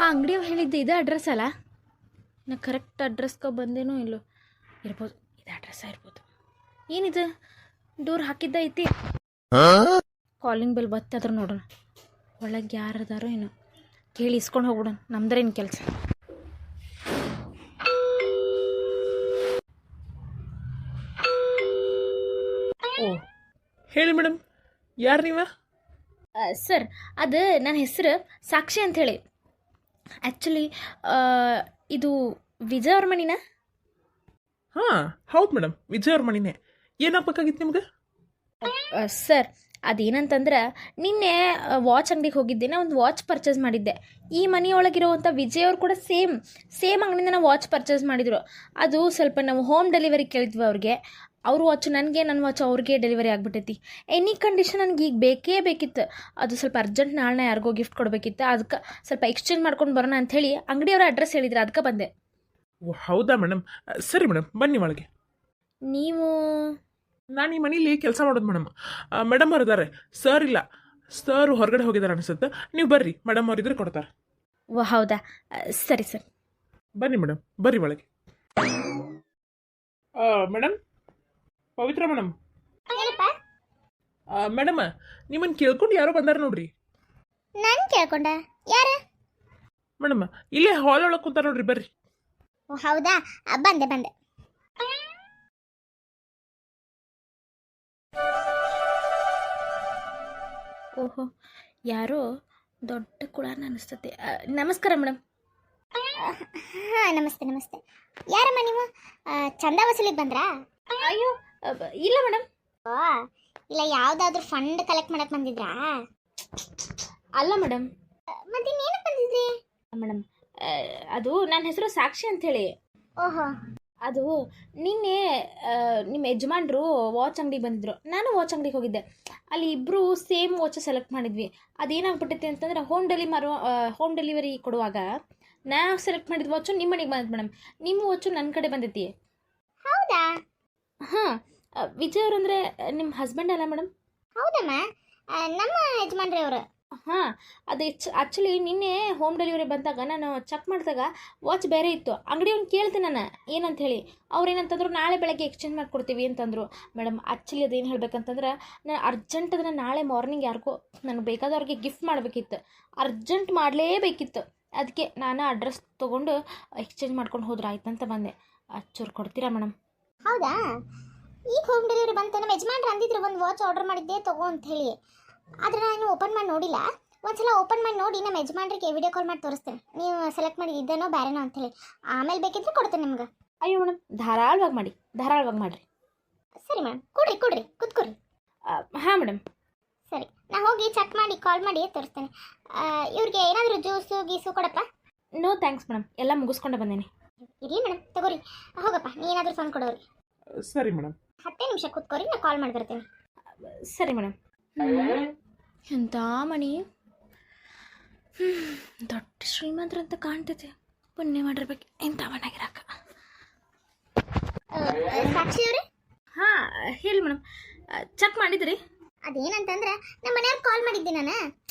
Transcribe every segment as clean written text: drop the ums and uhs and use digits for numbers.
ಆ ಅಂಗಡಿಯವ್ರು ಹೇಳಿದ್ದು ಇದೇ ಅಡ್ರೆಸ್ ಅಲ್ಲ? ನಾ ಕರೆಕ್ಟ್ ಅಡ್ರೆಸ್ಗೆ ಬಂದೇನೋ ಇಲ್ಲೋ ಇರ್ಬೋದು. ಇದೇ ಅಡ್ರೆಸ್ಸ ಇರ್ಬೋದು. ಏನಿದು ಡೋರ್ ಹಾಕಿದ್ದ ಐತಿ? ಕಾಲಿಂಗ್ ಬೆಲ್ ಬತ್ತಾದ್ರೂ ನೋಡೋಣ. ಒಳಗೆ ಯಾರದಾರೋ ಏನೋ ಕೇಳಿ ಇಸ್ಕೊಂಡು ಹೋಗ್ಬಿಡೋಣ. ನಮ್ದ್ರೇನು ಕೆಲಸ. ಓ ಹೇಳಿ ಮೇಡಮ್, ಯಾರು ನೀವ? ಸರ್, ಅದು ನನ್ನ ಹೆಸರು ಸಾಕ್ಷಿ ಅಂಥೇಳಿ. ಆ್ಯಕ್ಚುಲಿ ಇದು ವಿಜಯ್ ಅವ್ರ ಮನಿನಾ? ಹಾಂ ಹೌದು ಮೇಡಮ್, ವಿಜಯ್ ಅವ್ರ ಮಣಿನೇ. ಏನಾಗಬೇಕಾಗಿತ್ತು ನಿಮ್ಗೆ? ಸರ್, ಅದೇನಂತಂದ್ರೆ ನಿನ್ನೆ ವಾಚ್ ಅಂಗಡಿಗೆ ಹೋಗಿದ್ದೆ. ನಾ ಒಂದು ವಾಚ್ ಪರ್ಚೇಸ್ ಮಾಡಿದ್ದೆ. ಈ ಮನೆಯೊಳಗಿರುವಂಥ ವಿಜಯ್ ಅವ್ರು ಕೂಡ ಸೇಮ್ ಅಂಗಡಿಯಿಂದ ನಾವು ವಾಚ್ ಪರ್ಚೇಸ್ ಮಾಡಿದರು. ಅದು ಸ್ವಲ್ಪ ನಾವು ಹೋಮ್ ಡೆಲಿವರಿ ಕೇಳಿದ್ವಿ ಅವ್ರಿಗೆ. ಅವ್ರ ವಾಚ್ ನನಗೆ, ನನ್ನ ವಾಚ್ ಅವ್ರಿಗೆ ಡೆಲಿವರಿ ಆಗಿಬಿಟ್ಟೈತಿ. ಎನಿ ಕಂಡೀಷನ್ ನನಗೆ ಈಗ ಬೇಕೇ ಬೇಕಿತ್ತು. ಅದು ಸ್ವಲ್ಪ ಅರ್ಜೆಂಟ್ ನಾಳೆ ಯಾರಿಗೋ ಗಿಫ್ಟ್ ಕೊಡಬೇಕಿತ್ತು. ಅದಕ್ಕೆ ಸ್ವಲ್ಪ ಎಕ್ಸ್ಚೇಂಜ್ ಮಾಡ್ಕೊಂಡು ಬರೋಣ ಅಂಥೇಳಿ ಅಂಗಡಿಯವರ ಅಡ್ರೆಸ್ ಹೇಳಿದ್ರು, ಅದಕ್ಕೆ ಬಂದೆ. ಓ ಹೌದಾ ಮೇಡಮ್, ಸರಿ ಮೇಡಮ್ ಬನ್ನಿ ಒಳಗೆ. ನೀವು? ನಾನು ಈ ಮನೇಲಿ ಕೆಲಸ ಮಾಡೋದು ಮೇಡಮ್. ಮೇಡಮ್ ಅವ್ರು ಇದ್ದಾರೆ, ಸರ್ ಇಲ್ಲ. ಸರ್ ಹೊರಗಡೆ ಹೋಗಿದ್ದಾರೆ ಅನಿಸುತ್ತೆ. ನೀವು ಬರ್ರಿ, ಮೇಡಮ್ ಅವ್ರು ಇದ್ರೆ ಕೊಡ್ತಾರೆ. ಓ ಹೌದಾ, ಸರಿ ಸರ್. ಬನ್ನಿ ಮೇಡಮ್, ಬರ್ರಿ ಒಳಗೆ. ಮೇಡಮ್, ಪವಿತ್ರ ಮೇಡಮ್. ಮೇಡಮ್, ನಿಮ್ಮನ್ನು ಕೇಳ್ಕೊಂಡು ಯಾರೋ ಬಂದಾರ ನೋಡ್ರಿ. ನಾನು ಕೇಳ್ಕೊಂಡ? ಯಾರು? ಮೇಡಮ್, ಇಲ್ಲೇ ಹಾಲ್ ಒಳಗೆ ಕುಂತಾರ ನೋಡ್ರಿ, ಬರ್ರಿ. ಓ ಹೌದಾ, ಬಂದೆ ಬಂದೆ. ಓಹೋ, ಯಾರೋ ದೊಡ್ಡ ಕುಳಾನ ಅನಿಸ್ತತೆ. ನಮಸ್ಕಾರ ಮೇಡಮ್. ಹಾಂ ನಮಸ್ತೆ ನಮಸ್ತೆ. ಯಾರಮ್ಮ ನೀವು? ಚಂದ ವಸೂಲಿಗೆ ಬಂದ್ರಾ? ಅಯ್ಯೋ ಇಲ್ಲ ಮೇಡಮ್. ಓ, ಇಲ್ಲ ಯಾವುದಾದ್ರೂ ಫಂಡ್ ಕಲೆಕ್ಟ್ ಮಾಡಕ್ಕೆ ಬಂದಿದ್ರಾ? ಅಲ್ಲ ಮೇಡಮ್. ಮತ್ತೆ ಇನ್ನೇನಕ್ಕೆ ಬಂದಿದ್ರಿ? ಮೇಡಮ್, ಅದು ನನ್ನ ಹೆಸರು ಸಾಕ್ಷಿ ಅಂಥೇಳಿ. ಓಹೋ, ಅದು ನಿನ್ನೆ ನಿಮ್ಮ ಯಜಮಾನ್ರು ವಾಚ್ ಅಂಗಡಿಗೆ ಬಂದಿದ್ರು. ನಾನು ವಾಚ್ ಅಂಗಡಿಗೆ ಹೋಗಿದ್ದೆ. ಅಲ್ಲಿ ಇಬ್ಬರು ಸೇಮ್ ವಾಚ್ ಸೆಲೆಕ್ಟ್ ಮಾಡಿದ್ವಿ. ಅದೇನಾಗ್ಬಿಟ್ಟೈತೆ ಅಂತಂದ್ರೆ ಹೋಮ್ ಡೆಲಿವರಿ ಕೊಡುವಾಗ ನಾ ಸೆಲೆಕ್ಟ್ ಮಾಡಿದ ವಾಚು ನಿಮ್ಮ ಮನೆಗೆ ಬಂದೈತೆ ಮೇಡಮ್. ನಿಮ್ಮ ವಾಚು ನನ್ನ ಕಡೆ ಬಂದೈತಿ. ಹೌದಾ? ಹಾಂ, ವಿಜಯ್ ಅವ್ರು ಅಂದರೆ ನಿಮ್ಮ ಹಸ್ಬೆಂಡ್ ಅಲ್ಲ ಮೇಡಮ್? ಹೌದಮ್ಮ, ನಮ್ಮ ಯಜಮಾನ್ರಿ ಅವರು. ಹಾಂ, ಅದು ಆ್ಯಕ್ಚುಲಿ ನಿನ್ನೆ ಹೋಮ್ ಡೆಲಿವರಿ ಬಂದಾಗ ನಾನು ಚೆಕ್ ಮಾಡಿದಾಗ ವಾಚ್ ಬೇರೆ ಇತ್ತು. ಅಂಗಡಿಯವ್ನು ಕೇಳ್ತೀನಿ ನಾನು ಏನಂತ ಹೇಳಿ. ಅವ್ರು ಏನಂತಂದ್ರು, ನಾಳೆ ಬೆಳಗ್ಗೆ ಎಕ್ಸ್ಚೇಂಜ್ ಮಾಡಿಕೊಡ್ತೀವಿ ಅಂತಂದರು. ಮೇಡಮ್ ಆ್ಯಕ್ಚುಲಿ ಅದೇನು ಹೇಳ್ಬೇಕಂತಂದ್ರೆ, ನಾನು ಅರ್ಜೆಂಟ್ ಅದನ್ನು ನಾಳೆ ಮಾರ್ನಿಂಗ್ ಯಾರಿಗೋ ನನಗೆ ಬೇಕಾದವ್ರಿಗೆ ಗಿಫ್ಟ್ ಮಾಡಬೇಕಿತ್ತು. ಅರ್ಜೆಂಟ್ ಮಾಡಲೇಬೇಕಿತ್ತು. ಅದಕ್ಕೆ ನಾನು ಅಡ್ರೆಸ್ ತೊಗೊಂಡು ಎಕ್ಸ್ಚೇಂಜ್ ಮಾಡ್ಕೊಂಡು ಹೋದ್ರೆ ಆಯ್ತಂತ ಬಂದೆ. ಚೂರು ಕೊಡ್ತೀರಾ ಮೇಡಮ್? ಹೌದಾ, ಈಗ ಹೋಮ್ ಡೆಲಿವರಿ ಬಂತು. ನಮ್ಮ ಯಜಮಾನ್ರು ಅಂದಿದ್ರು ಒಂದು ವಾಚ್ ಆರ್ಡರ್ ಮಾಡಿದ್ದೆ ತಗೋ ಅಂತ ಹೇಳಿ. ಆದರೆ ನಾನು ಓಪನ್ ಮಾಡಿ ನೋಡಿಲ್ಲ. ಒಂದ್ಸಲ ಓಪನ್ ಮಾಡಿ ನೋಡಿ ನಮ್ಮ ಯಜಮಾನ್ರಿಗೆ ವಿಡಿಯೋ ಕಾಲ್ ಮಾಡಿ ತೋರಿಸ್ತೇನೆ, ನೀವು ಸೆಲೆಕ್ಟ್ ಮಾಡಿ ಇದ್ದೇನೋ ಬೇರೆನೋ ಅಂಥೇಳಿ. ಆಮೇಲೆ ಬೇಕಿದ್ರೆ ಕೊಡ್ತೇನೆ ನಿಮ್ಗೆ. ಅಯ್ಯೋ ಮೇಡಮ್, ಧಾರಾಳವಾಗಿ ಮಾಡಿರಿ. ಸರಿ ಮೇಡಮ್, ಕೊಡ್ರಿ ಕೂತ್ಕೊಡ್ರಿ. ಹಾಂ ಮೇಡಮ್. ಸರಿ, ನಾ ಹೋಗಿ ಚೆಕ್ ಮಾಡಿ ಕಾಲ್ ಮಾಡಿ ತೋರಿಸ್ತೇನೆ. ಇವ್ರಿಗೆ ಏನಾದರೂ ಜ್ಯೂಸು ಗೀಸು ಕೊಡಪ್ಪ? ನೋ ಥ್ಯಾಂಕ್ಸ್ ಮೇಡಮ್, ಎಲ್ಲ ಮುಗಿಸ್ಕೊಂಡೆ ಬಂದೇನೆ. ಇರಲಿ ಮೇಡಮ್, ತಗೋರಿ. ಹೋಗಪ್ಪ, ನೀನಾದರೂ ಫೋನ್ ಕೊಡೋರಿ. ಸರಿ ಮೇಡಮ್. 10 ನಿಮಿಷ ಕೂತ್ಕೋರಿ, ನಾ ಕಾಲ್ ಮಾಡಿ ಬರ್ತೇನೆ. ಸರಿ ಮೇಡಮ್. ಎಂಥ ಮಣಿ, ದೊಡ್ಡ ಶ್ರೀಮಂತರಂತ ಕಾಣ್ತೈತೆ. ಪುಣ್ಯ ಮಾಡಿರ್ಬೇಕು ಎಂಥ ಮನೆಗಿರಾಕ. ಸಾಕ್ಷಿ ಅವರೇ? ಹಾಂ ಹೇಳಿ ಮೇಡಮ್. ಚೆಕ್ ಮಾಡಿದ್ರಿ? ಅದೇನಂತಂದ್ರೆ ನಮ್ಮ ಮನೆಯವ್ರು ಕಾಲ್ ಮಾಡಿದ್ದೆ ನಾನು.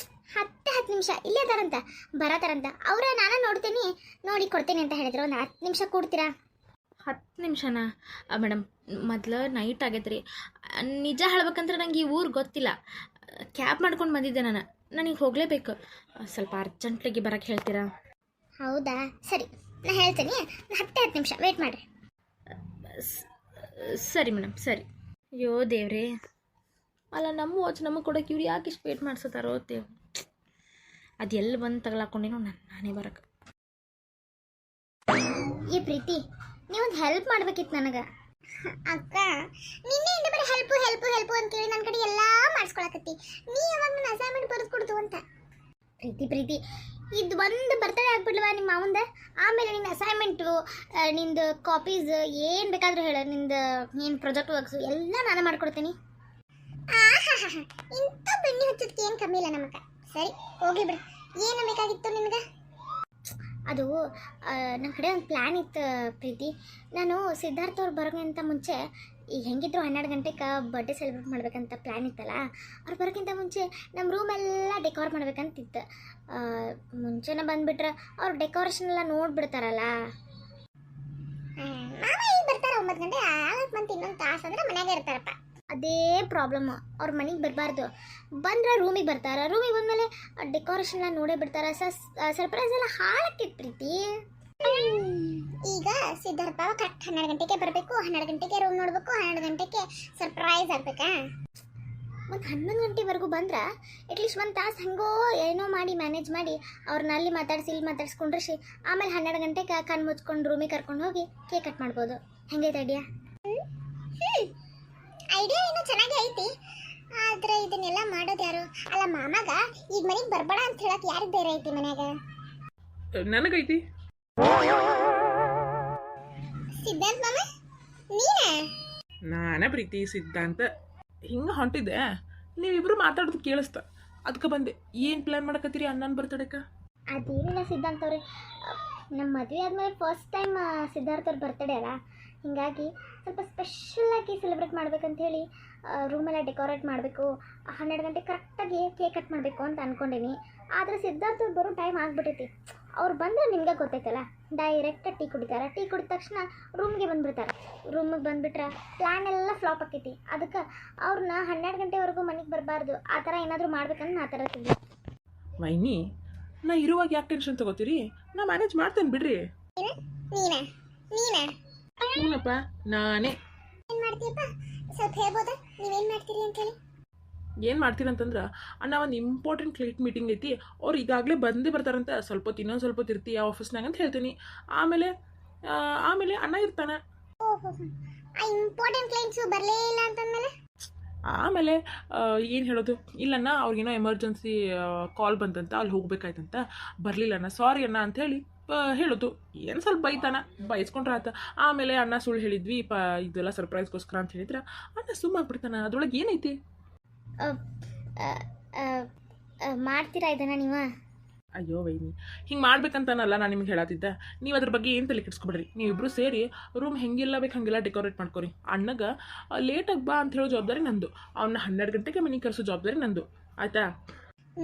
10 ನಿಮಿಷ ಇಲ್ಲೇ ಅದಾರಂತ, ಬರತಾರಂತ. ಅವರ ನಾನು ನೋಡ್ತೀನಿ, ನೋಡಿ ಕೊಡ್ತೀನಿ ಅಂತ ಹೇಳಿದ್ರು. ಒಂದು 10 ನಿಮಿಷ ಕೊಡ್ತೀರಾ? 10 ನಿಮಿಷನಾ ಮೇಡಮ್? ಮೊದಲು ನೈಟ್ ಆಗೈತೆ ರೀ. ನಿಜ ಹೇಳ್ಬೇಕಂದ್ರೆ ನಂಗೆ ಈ ಊರು ಗೊತ್ತಿಲ್ಲ. ಕ್ಯಾಬ್ ಮಾಡ್ಕೊಂಡು ಬಂದಿದ್ದೆ ನಾನು. ನನಗೆ ಹೋಗಲೇಬೇಕು. ಸ್ವಲ್ಪ ಅರ್ಜೆಂಟ್ಲಿಗೆ ಬರೋಕ್ಕೆ ಹೇಳ್ತೀರಾ? ಹೌದಾ, ಸರಿ, ನಾ ಹೇಳ್ತೀನಿ. 10 ನಿಮಿಷ ವೇಟ್ ಮಾಡಿರಿ. ಸರಿ ಮೇಡಮ್, ಸರಿ. ಅಯ್ಯೋ ದೇವ್ರೇ, ಅಲ್ಲ ನಮ್ಮ ವಾಚ್ ನಮಗೆ ಕೊಡೋಕೆ ಇವ್ರು ಯಾಕೆ ಇಷ್ಟು ವೇಟ್ ಮಾಡಿಸ್ತಾರೋ ದೇವ್. ಅದು ಎಲ್ಲಿ ಬಂದು ತಗಲಾಕೊಂಡಿನೋ ನಾನೇ ಬರೋಕ್ಕೆ. ಈ ಪ್ರೀತಿ, ನೀವೊಂದು ಹೆಲ್ಪ್ ಮಾಡ್ಬೇಕಿತ್ತು ನನಗೆ. ಅಕ್ಕ, ನಿನ್ನೆಯಿಂದ ಬರೀ ಹೆಲ್ಪು ಅಂತೇಳಿ ನನ್ನ ಕಡೆ ಎಲ್ಲ ಮಾಡಿಸ್ಕೊಳಕತ್ತಿ. ನೀ ಯಾವಾಗ ನನ್ನ ಅಸೈನ್ಮೆಂಟ್ ಬರೆದು ಕೊಡ್ತು ಅಂತ. ಪ್ರೀತಿ, ಇದು ಒಂದು ಬರ್ತಡೇ ಆಗ್ಬಿಡ್ಲವಾ ನಿಮ್ಮ ಮಾವಂದ? ಆಮೇಲೆ ನಿನ್ನ ಅಸೈನ್ಮೆಂಟು, ನಿಂದು ಕಾಪೀಸ್ ಏನು ಬೇಕಾದರೂ ಹೇಳ, ನಿಂದು ಏನು ಪ್ರಾಜೆಕ್ಟ್ ವರ್ಕ್ಸು ಎಲ್ಲ ನಾನು ಮಾಡ್ಕೊಡ್ತೀನಿ. ಇಂಥ ಬೆಣ್ಣೆ ಹಚ್ಚೋದಕ್ಕೆ ಏನು ಕಮ್ಮಿ ಇಲ್ಲ ನಮಗ. ಸರಿ ಹೋಗಿ ಬಿಡು, ಏನು ಬೇಕಾಗಿತ್ತು ನಿನಗೆ? ಅದು ನನ್ನ ಕಡೆ ಒಂದು ಪ್ಲ್ಯಾನ್ ಇತ್ತು ಪ್ರೀತಿ. ನಾನು ಸಿದ್ಧಾರ್ಥ ಅವ್ರು ಬರೋಕ್ಕಿಂತ ಮುಂಚೆ ಈಗ ಹೆಂಗಿದ್ರು 12 ಗಂಟೆಗೆ ಬರ್ಡೇ ಸೆಲೆಬ್ರೇಟ್ ಮಾಡ್ಬೇಕಂತ ಪ್ಲ್ಯಾನ್ ಇತ್ತಲ್ಲ, ಅವ್ರು ಬರೋಕ್ಕಿಂತ ಮುಂಚೆ ನಮ್ಮ ರೂಮೆಲ್ಲ ಡೆಕೋರ್ ಮಾಡ್ಬೇಕಂತಿತ್ತು. ಮುಂಚೆನೇ ಬಂದುಬಿಟ್ರೆ ಅವ್ರು ಡೆಕೋರೇಷನ್ ಎಲ್ಲ ನೋಡ್ಬಿಡ್ತಾರಲ್ಲ. ಮಾಮ ಈಗ ಬರ್ತಾರೆ 9 ಗಂಟೆ ಆಗಕ್ಕೆ ಬಂತು, ಇನ್ನೊಂದು ತಾಸು ಅಂದರೆ ಮನೆಯಾಗೆ ಇರ್ತಾರಪ್ಪ. ಅದೇ ಪ್ರಾಬ್ಲಮ್ಮು, ಅವ್ರ ಮನೆಗೆ ಬರಬಾರ್ದು, ಬಂದ್ರೆ ರೂಮಿಗೆ ಬರ್ತಾರೆ, ರೂಮಿಗೆ ಬಂದಮೇಲೆ ಡೆಕೋರೇಷನ್ ಎಲ್ಲ ನೋಡೇ ಬಿಡ್ತಾರೆ. ಸರ್ಪ್ರೈಸ್ ಎಲ್ಲ ಹಾಳಾಗ್ತಿತ್ತು ಪ್ರೀತಿ. ಈಗ ಸಿದ್ಧಾರ್ಥ ಬಾವ ಕರೆಕ್ಟ್ 12 ಗಂಟೆಗೆ ಬರಬೇಕು, 12 ಗಂಟೆಗೆ ರೂಮ್ ನೋಡಬೇಕು, 12 ಗಂಟೆಗೆ ಸರ್ಪ್ರೈಸ್ ಆಗ್ಬೇಕಾ. ಮತ್ತು 11 ಗಂಟೆವರೆಗೂ ಬಂದ್ರೆ ಅಟ್ಲೀಸ್ಟ್ ಒಂದು ತಾಸು ಹಂಗೋ ಏನೋ ಮಾಡಿ ಮ್ಯಾನೇಜ್ ಮಾಡಿ ಅವ್ರನ್ನ ಅಲ್ಲಿ ಮಾತಾಡಿಸಿ ಇಲ್ಲಿ ಮಾತಾಡ್ಸ್ಕೊಂಡ್ರೆ ಆಮೇಲೆ 12 ಗಂಟೆಗೆ ಕಣ್ಣು ಮುಚ್ಕೊಂಡು ರೂಮಿಗೆ ಕರ್ಕೊಂಡು ಹೋಗಿ ಕೇಕ್ ಕಟ್ ಮಾಡ್ಬೋದು. ಹೆಂಗೈತೆ ಐಡಿಯಾ? ಐಡಿಯಾ ಏನೋ ಚೆನ್ನಾಗಿ ಐತಿ, ಆದ್ರೆ ಇದನ್ನೆಲ್ಲ ಮಾಡೋದು ಯಾರು? ಅಲ್ಲ ಮಾಮಾಗ ಈಗ ಮನೆಗೆ ಬರ್ಬೇಡ ಅಂತ ಹೇಳಕ್ ಯಾರಿಗೆ ಧೈರ್ಯ ಐತಿ ಮನ್ಯಾಗ? ನನಗೈತಿ. ಸಿದ್ಧಾಂತ ಮಾಮ ನೀನೇ? ನಾನೇ ಪ್ರೀತಿ ಸಿದ್ಧಾಂತ ಹಿಂಗೆ ಹೊಂಟಿದ್ದೆ, ನೀವಿಬ್ರು ಮಾತಾಡೋದು ಕೇಳಿಸ್ತ, ಅದಕ್ಕೆ ಬಂದೆ. ಏನು ಪ್ಲ್ಯಾನ್ ಮಾಡಕತ್ತೀರಿ ಅಣ್ಣನ ಬರ್ತಡೇಕ? ಅದೇನಿಲ್ಲ ಸಿದ್ಧಾಂತ ಅವ್ರೆ, ನಮ್ಮ ಮದುವೆ ಆದಮೇಲೆ ಫಸ್ಟ್ ಟೈಮ್ ಸಿದ್ಧಾರ್ಥ ಅವ್ರ ಬರ್ತಡೇ ಅಲ್ಲ, ಹೀಗಾಗಿ ಸ್ವಲ್ಪ ಸ್ಪೆಷಲಾಗಿ ಸೆಲೆಬ್ರೇಟ್ ಮಾಡ್ಬೇಕಂತ ಹೇಳಿ ರೂಮೆಲ್ಲ ಡೆಕೋರೇಟ್ ಮಾಡಬೇಕು, 12 ಗಂಟೆ ಕರೆಕ್ಟಾಗಿ ಕೇಕ್ ಕಟ್ ಮಾಡಬೇಕು ಅಂತ ಅಂದ್ಕೊಂಡೀನಿ. ಆದರೆ ಸಿದ್ಧಾರ್ಥ ಅವ್ರು ಬರೋ ಟೈಮ್ ಆಗಿಬಿಟ್ಟೈತಿ. ಅವ್ರು ಬಂದರೆ ನಿಮಗೆ ಗೊತ್ತೈತಲ್ಲ, ಡೈರೆಕ್ಟಾಗಿ ಟೀ ಕುಡಿತಾರೆ, ಟೀ ಕುಡಿದ ತಕ್ಷಣ ರೂಮ್ಗೆ ಬಂದುಬಿಡ್ತಾರೆ. ರೂಮಿಗೆ ಬಂದುಬಿಟ್ರೆ ಪ್ಲ್ಯಾನ್ ಎಲ್ಲ ಫ್ಲಾಪ್ ಆಕೈತಿ. ಅದಕ್ಕೆ ಅವ್ರನ್ನ 12 ಗಂಟೆವರೆಗೂ ಮನೆಗೆ ಬರಬಾರ್ದು, ಆ ಥರ ಏನಾದರೂ ಮಾಡ್ಬೇಕಂತ ನಾ ಥರ ತಿಂದೆ. ವೈನಿ, ನಾ ಇರುವಾಗ ಯಾಕೆ ಟೆನ್ಷನ್ ತಗೋತೀರಿ? ನಾ ಮ್ಯಾನೇಜ್ ಮಾಡ್ತೇನೆ ಬಿಡ್ರಿ. ನೀನೇ ನೀನೇ ಹ್ಞೂನಪ್ಪ, ನಾನೇ. ಏನು ಮಾಡ್ತೀಯಪ್ಪ ಸ್ವಲ್ಪ ಹೇಳ್ಬೋದಾ, ನೀವೇನು ಮಾಡ್ತೀರಿ ಅಂತೇಳಿ? ಏನು ಮಾಡ್ತೀರಂತಂದ್ರೆ, ಅಣ್ಣ ಒಂದು ಇಂಪಾರ್ಟೆಂಟ್ ಕ್ಲೈಂಟ್ ಮೀಟಿಂಗ್ ಐತಿ, ಅವ್ರು ಈಗಾಗಲೇ ಬಂದೇ ಬರ್ತಾರಂತ, ಸ್ವಲ್ಪ ಹೊತ್ತು ಇನ್ನೊಂದು ಸ್ವಲ್ಪ ಹೊತ್ತು ಇರ್ತೀಯ ಆಫೀಸ್ನಾಗ ಅಂತ ಹೇಳ್ತೀನಿ. ಆಮೇಲೆ ಅಣ್ಣ ಇರ್ತಾನೆ. ಓಹೋ, ಆ ಇಂಪಾರ್ಟೆಂಟ್ ಕ್ಲೈಂಟ್ಸು ಬರಲೇ ಇಲ್ಲ ಅಂತಂದಮೇಲೆ ಆಮೇಲೆ ಏನು ಹೇಳೋದು, ಇಲ್ಲಣ್ಣ ಅವ್ರಿಗೇನೋ ಎಮರ್ಜೆನ್ಸಿ ಕಾಲ್ ಬಂತಂತ ಅಲ್ಲಿ ಹೋಗ್ಬೇಕಾಯ್ತಂತ, ಬರಲಿಲ್ಲಣ್ಣ ಸಾರಿ ಅಣ್ಣ ಅಂಥೇಳಿ ಹೇಳೋದು. ಏನು ಸ್ವಲ್ಪ ಬೈಸ್ಕೊಂಡ್ರೆ ಆತ. ಆಮೇಲೆ ಅಣ್ಣ ಸುಳ್ಳು ಹೇಳಿದ್ವಿ ಇದೆಲ್ಲ ಸರ್ಪ್ರೈಸ್ಗೋಸ್ಕರ ಅಂತ ಹೇಳಿದ್ರೆ ಅಣ್ಣ ಸುಮ್ಮಾಗ್ಬಿಡ್ತಾನೆ. ಅದ್ರೊಳಗೆ ಏನೈತಿ? ಮಾಡ್ತೀರಾ ಇದನ್ನ ನೀವು? ಅಯ್ಯೋ ವೈನಿ, ಹಿಂಗೆ ಮಾಡ್ಬೇಕಂತಾನಲ್ಲ ನಾನು ನಿಮ್ಗೆ ಹೇಳತ್ತಿದ್ದೆ. ನೀವು ಅದ್ರ ಬಗ್ಗೆ ಏನು ತಲೆ ಕೆಡಿಸ್ಕೊಬೇಡ್ರಿ. ನೀವಿಬ್ರು ಸೇರಿ ರೂಮ್ ಹೆಂಗೆಲ್ಲ ಬೇಕು ಹಾಗೆಲ್ಲ ಡೆಕೋರೇಟ್ ಮಾಡ್ಕೊರಿ. ಅಣ್ಣಗೆ ಲೇಟಾಗಿ ಬಾ ಅಂತ ಹೇಳೋ ಜವಾಬ್ದಾರಿ ನಂದು, ಅವನ್ನ 12 ಗಂಟೆಗೆ ಮನೆಗೆ ಕರೆಸೋ ಜವಾಬ್ದಾರಿ ನಂದು, ಆಯ್ತಾ?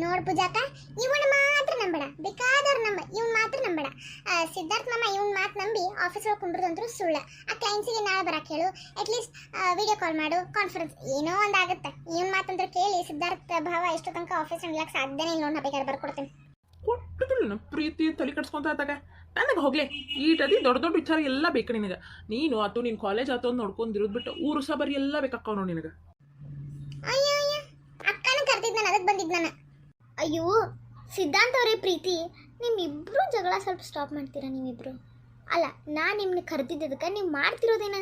ನೋಡ್ ಪೂಜಾಕ, ಇವನ ಮಾತ್ರ ನಂಬೇಡ, ಬೇಕಾದವ್ರು ನಂಬ, ಇವನ್ ಮಾತ್ರ ನಂಬೇಡ. ಸಿದ್ಧಾರ್ಥ ಮಾಮ ಇವನ್ ಮಾತು ನಂಬಿ ಆಫೀಸ್ ಒಳಗೆ ಕುಂಡ್ರದಂತರೂ ಸುಳ್ಳ. ಆ ಕ್ಲೈಂಟ್ಸಿಗೆ ನಾಳೆ ಬರಕ್ಕೆ ಹೇಳು, ಅಟ್ಲೀಸ್ಟ್ ವಿಡಿಯೋ ಕಾಲ್ ಮಾಡು, ಕಾನ್ಫರೆನ್ಸ್ ಏನೋ ಒಂದಾಗುತ್ತೆ. ಇವನ್ ಮಾತಂದ್ರೆ ಕೇಳಿ ಸಿದ್ಧಾರ್ಥ ಭಾವ ಎಷ್ಟು ತನಕ ಆಫೀಸ್ ನೋಡ್ಲಕ್ಕೆ ಸಾಧ್ಯನೇ ಇಲ್ಲ. ನೋಡಿ, ಬೇಕಾದ್ರೆ ಬರ್ಕೊಡ್ತೀನಿ. ಕೊಟ್ಟಿದ್ದಿಲ್ಲ ಪ್ರೀತಿ ತಲೆ ಕಟ್ಸ್ಕೊಂತ ಆತಾಗ ನನಗೆ ಹೋಗ್ಲೆ ಈಟದಿ ದೊಡ್ಡ ದೊಡ್ಡ ವಿಚಾರ ಎಲ್ಲ ಬೇಕು ನಿನಗೆ. ನೀನು ಆತು ನಿನ್ನ ಕಾಲೇಜ್ ಆತು ಅಂತ ನೋಡ್ಕೊಂಡಿರೋದು ಬಿಟ್ಟು ಊರು ಸಹ ಬರೀ ಎಲ್ಲ ಬೇಕಾಕ್ಕವ್ ನೋಡಿ ನಿನಗೆ. ಅಯ್ಯೋ ಅಯ್ಯ, ಅಕ್ಕನ ಕರ್ತಿದ್ ನಾನು, ಅದಕ್ಕೆ ಬಂದಿದ್ದು ನಾನು. ಅಯ್ಯೋ ಸಿದ್ಧಾಂತ ಅವರೇ, ಪ್ರೀತಿ ನಿಮ್ಮಿಬ್ರು ಜಗಳ ಸ್ವಲ್ಪ ಸ್ಟಾಪ್ ಮಾಡ್ತೀರಾ ನೀವಿಬ್ರು? ಅಲ್ಲ, ನಾನು ನಿಮ್ನ ಕರೆದಿದ್ದಕ್ಕೆ ನೀವು ಮಾಡ್ತಿರೋದೇನ?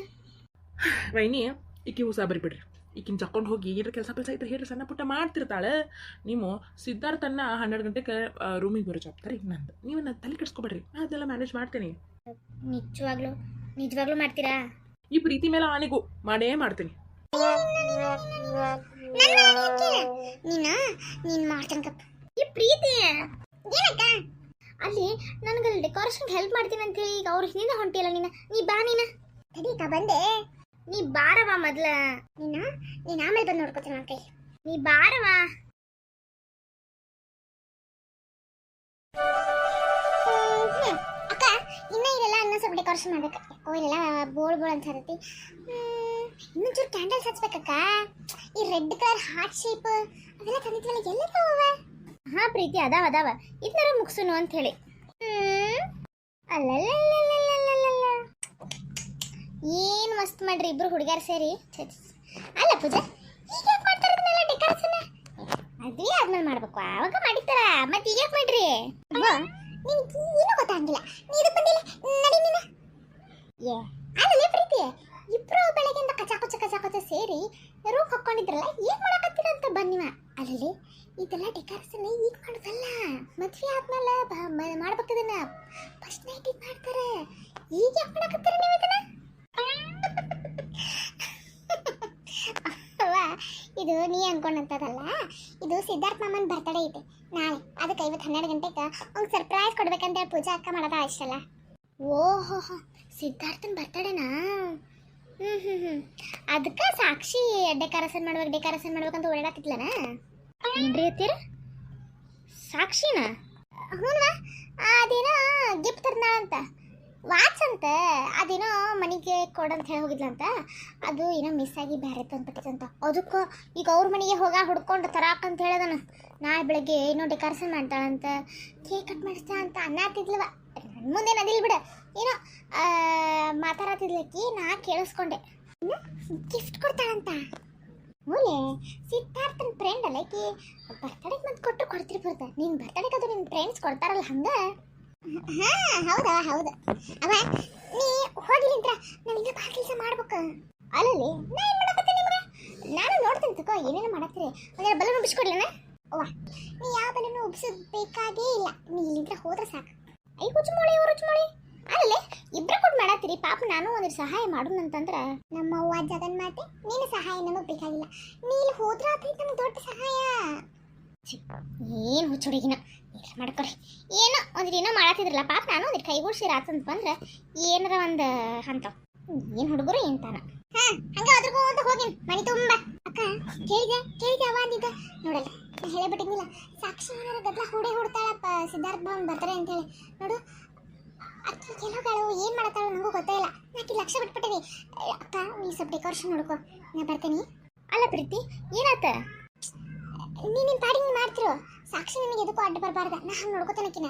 ವೈನಿ, ಈಕಿ ಹೊಸ ಬರಿ ಬಿಡ್ರಿ. ಈಕಿನ ಚಕ್ಕೊಂಡು ಹೋಗಿ ಏನಾರ ಕೆಲಸ ಇದ್ರೆ ಹೇಳ್ರಿ, ಸಣ್ಣ ಪುಟ್ಟ ಮಾಡ್ತಿರ್ತಾಳೆ. ನೀವು ಸಿದ್ಧಾರ್ಥನ್ನ 12 ಗಂಟೆಗೆ ರೂಮಿಗೆ ಬರೋ ಜವಾಬ್ದಾರಿ ನಂದು. ನೀವು ನಾನು ತಲೆ ಕೆಡಿಸ್ಕೊಬೇಡ್ರಿ, ನಾನು ಅದೆಲ್ಲ ಮ್ಯಾನೇಜ್ ಮಾಡ್ತೀನಿ. ನಿಜವಾಗ್ಲೂ ಮಾಡ್ತೀರಾ? ಈ ಪ್ರೀತಿ ಮೇಲೆ ಆನೆಗೂ ಮಾಡೇ ಮಾಡ್ತೀನಿ. ನೀನ್ ಮಾಡ್ತೇನಪ್ಪ. ಈ ಪ್ರೀತಿ ಏನಕ್ಕ ಅಲ್ಲಿ ನನಗಲ್ಲಿ ಡೆಕೋರೇಷನ್ ಹೆಲ್ಪ್ ಮಾಡ್ತೀನಿ ಅಂತ ಹೇಳಿ ಈಗ ಅವ್ರ ಹಿಂದೆ ಹೊಂಟಿಯಲ್ಲ ನೀ ಬಾ. ತಡೀಕ ಬಂದೆ, ನೀ ಬಾರವ ಮೊದ್ಲ. ನೀನ್ ಆಮೇಲೆ ಬಂದು ನೋಡ್ಕೊತೀನಿ ನನ್ನ ಕೈ. ನೀ ಬಾರವ. ಅಕ್ಕ ಇನ್ನ ಇಲ್ಲೆಲ್ಲ ಇನ್ನೂ ಸ್ವಲ್ಪ ಡೆಕೋರೇಷನ್ ಮಾಡ್ಬೇಕು. ಇಲ್ಲೆಲ್ಲ ಬೋಳ್ ಅಂತ ಹತ್ತೈತಿ. ಇನ್ನೊಂಚೂರು ಕ್ಯಾಂಡಲ್ಸ್ ಹಚ್ಬೇಕಕ್ಕ. ಈ ರೆಡ್ ಕಲರ್ ಹಾರ್ಟ್ ಶೇಪ್ ಅದೆಲ್ಲ ತಂದಿದ್ವಲ್ಲ, ಎಲ್ಲ ಹಾ ಪ್ರೀತಿ ಅದಾವ ಇದನ್ನ ಮುಗಿಸೋನು ಅಂತ ಹೇಳಿ. ಅಲ್ಲಲ್ಲ ಏನ್ ಮಸ್ತ್ ಮಾಡ್ರಿ ಇಬ್ರು ಹುಡುಗಿಯರು ಸೇರಿ. ಅಲ್ಲ ಪೂಜಾ, ಈಗ ಯಾಕೆ ಮಾಡ್ತಾರ ಡೆಕೋರೇಷನ್? ಅದೇ ಆದ್ಮೇಲೆ ಮಾಡ್ಬೇಕು, ಆವಾಗ ಮಾಡಿತಾರ, ಮತ್ತೆ ಈಗ ಯಾಕೆ ಮಾಡ್ರಿ? ನಿನ್ಗೆ ಏನೂ ಗೊತ್ತಾಗಿಲ್ಲ, ನೀ ಇದಕ್ಕೆ ಬಂದಿಲ್ಲ, ನಡಿ ನೀನು. ಅಲ್ಲೇ ಪ್ರೀತಿ, ಇಬ್ರು ಬೆಳಗ್ಗೆಯಿಂದ ಕಚಾಕೊಚ್ಚ ಸೇರಿ ರೂಮ್ ಹಾಕೊಂಡಿದ್ರಲ್ಲ, ಏನ್ ಮಾಡಕತ್ತೀರ ಅಂತ ಬನ್ನಿವ. ಅಲ್ಲಿ ಇದೆಲ್ಲ ಡೆಕೋರೇಷನ್ ಈಗ ಮಾಡೋದಲ್ಲ, ಮದ್ವೆ ಆದ್ಮೇಲೆ ಮಾಡ್ಬೇಕದನ್ನ. ಫಸ್ಟ್ ನೈಟ್ ಈಗ ಮಾಡ್ತಾರೆ, ಈಗ ಯಾಕೆ ಮಾಡಕತ್ತೀರ ನೀವು ಇದನ್ನ? ಇದು ನೀ ಅನ್ಕೊಂಡಂತದಲ್ಲ, ಇದು ಸಿದ್ಧಾರ್ಥ ಮಾಮನ್ ಬರ್ತಡೇ ಐತೆ ನಾಳೆ. ಅದಕ್ಕೆ ಇವತ್ತು 12 ಗಂಟೆಗೆ ಅವ್ನಿಗೆ ಸರ್ಪ್ರೈಸ್ ಕೊಡ್ಬೇಕಂತ ಪೂಜಾ ಅಕ್ಕ ಮಾಡೋದ ಅಷ್ಟಲ್ಲ. ಓಹೋ, ಸಿದ್ಧಾರ್ಥನ್ ಬರ್ತಡೇನಾ? ಅದಕ್ಕೆ ಸಾಕ್ಷಿ ಡೆಕೋರೇಷನ್ ಮಾಡ್ಬೇಕಂತ ಓಡಾಡತ್ತಿದ್ಲನ ಏನ್ರಿ ಅತ್ತೀರ ಸಾಕ್ಷಿನ ಹ್ಞೂ ಅದೇನೋ ಗಿಫ್ಟ್ ತರ್ನಾಳಂತ ವಾಚ್ ಅಂತ ಅದೇನೋ ಮನೆಗೆ ಕೊಡಂತ ಹೇಳಿ ಹೋಗಿದ್ಲಂತ ಅದು ಏನೋ ಮಿಸ್ ಆಗಿ ಬೇರೆ ತಂದ್ಬಿಟ್ಟಿದಂತ ಅದಕ್ಕೆ ಈಗ ಅವ್ರ ಮನೆಗೆ ಹುಡ್ಕೊಂಡು ತರಾಕಂತ ಹೇಳದನ ನಾಳೆ ಬೆಳಗ್ಗೆ ಏನೋ ಡೆಕೋರೇಷನ್ ಮಾಡ್ತಾಳಂತ ಕೇಕ್ ಕಟ್ ಮಾಡಿಸ್ತಾ ಅಂತ ಅನ್ನತ್ತಿದ್ಲವ ಮುಂದೇನು ಅದಿಲ್ಲ ಬಿಡ ಏನೋ ಮಾತಾಡತ್ತಿದ್ಲಕ್ಕಿ ನಾ ಕೇಳಿಸ್ಕೊಂಡೆ ಗಿಫ್ಟ್ ಕೊಡ್ತಾಳಂತ ಮೂಲೆ ಸಿದ್ಧಾರ್ಥನ ಫ್ರೆಂಡ್ ಅಲ್ಲ ಆಕಿ ಬರ್ತಡೆಗೆ ಮತ್ತೆ ಕೊಟ್ಟು ಕೊಡ್ತಿರ್ಬೋದು ನಿನ್ನ ಬರ್ತಡೆಗೆ ಅದು ನಿನ್ನ ಫ್ರೆಂಡ್ಸ್ ಕೊಡ್ತಾರಲ್ಲ ಹಂಗೆ ಹೌದು ಅವ ನೀ ಹೋಗಿಲಿಂತ್ರ ನಾವಿನ್ನ ಭಾಳ ಕೆಲಸ ಮಾಡ್ಬೇಕು ಅಲ್ಲಲ್ಲಿ ನಾ ಏನು ಮಾಡಕತ್ತೆ ನಿಮ್ಗೆ ನಾನು ನೋಡ್ತೀನಿ ತಗೋ ಏನೇನು ಮಾಡತ್ತೀರಿ ಒಂದೆರಡು ಬಲೂನ್ ಉಬ್ಬಿಸ್ಕೊಡ್ಲೇನ ಅವ್ವ ನೀ ಯಾವ ಬಲೂನು ಉಬ್ಸೋದು ಇಲ್ಲ ನೀ ಇಲ್ಲಿಂತ್ರ ಹೋದ್ರೆ ಸಾಕು ಐ ಹುಚ್ಚುಮೋಳಿ ಅಲ್ಲೇ ಇಬ್ಬರ ಕೊಟ್ಟು ಮಾಡತ್ತೀರಿ ಪಾಪ ನಾನು ಒಂದಿಷ್ಟು ಸಹಾಯ ಮಾಡೋಣಂತಂದ್ರೆ ನಮ್ಮವ್ವ ಜಗನ್ಮಾತೆ ನೀನು ಸಹಾಯ ನನಗೆ ಬೇಕಾಗಿಲ್ಲ ನೀ ಇಲ್ಲಿ ಹೋದ್ರೆ ಆತೈತೆ ನಮ್ಗೆ ದೊಡ್ಡ ಸಹಾಯ ಏನು ಹುಚ್ಚುಡಿಗಿನ ಮಾಡ್ಕೊರಿ ಏನೋ ಒಂದಿನ ಮಾಡತ್ತಿದ್ರಲ್ಲ ಪಾಪ ನಾನು ಒಂದಿಟ್ಟು ಕೈಗೂಡ್ಸಿರ ಆತಂತ ಬಂದ್ರೆ ಏನಾರ ಒಂದು ಅಂತ ಏನು ಹುಡುಗರು ಎಂತಾನ ಹಂಗ ಅದ್ರಗೂ ಅಂತ ಹೋಗಿನ್ ಮನೆ ತುಂಬ ಅಕ್ಕ ಕೇಳಿದೆ ಅವ ಅಂದಿದ್ದ ನೋಡಲ್ಲ ನಾ ಹೇಳಬಿಟ್ಟಿದ್ನಿಲ್ಲ ಸಾಕ್ಷಿ ಏನಾರ ಗದ್ಲ ಹೊಡ್ತಾಳಪ್ಪ ಸಿದ್ಧಾರ್ಥ ಭವನ್ ಬರ್ತಾರೆ ಅಂತ ಹೇಳಿ ನೋಡು ಅಕ್ಕಿ ಕೆಲವುಗಳು ಏನು ಮಾಡತ್ತಾಳು ನನಗೂ ಗೊತ್ತೇ ಇಲ್ಲ ನಾಕಿ ಲಕ್ಷ ಬಿಟ್ಬಿಟ್ಟಿನಿ ಅಕ್ಕ ನೀ ಸ್ವಲ್ಪ ಡೆಕೋರೇಷನ್ ನೋಡ್ಕೊ ನಾ ಬರ್ತೀನಿ ಅಲ್ಲ ಪ್ರೀತಿ ಏನಾತ ನೀನು ಪಾಡಿಗೆ ಮಾಡ್ತಿರೋ ಸಾಕ್ಷಿ ನನಗೆ ಎದಕ್ಕೂ ಅಡ್ಡ ಬರಬಾರ್ದ ನಾ ಹಂಗೆ ನೋಡ್ಕೊತಾನಕಿನ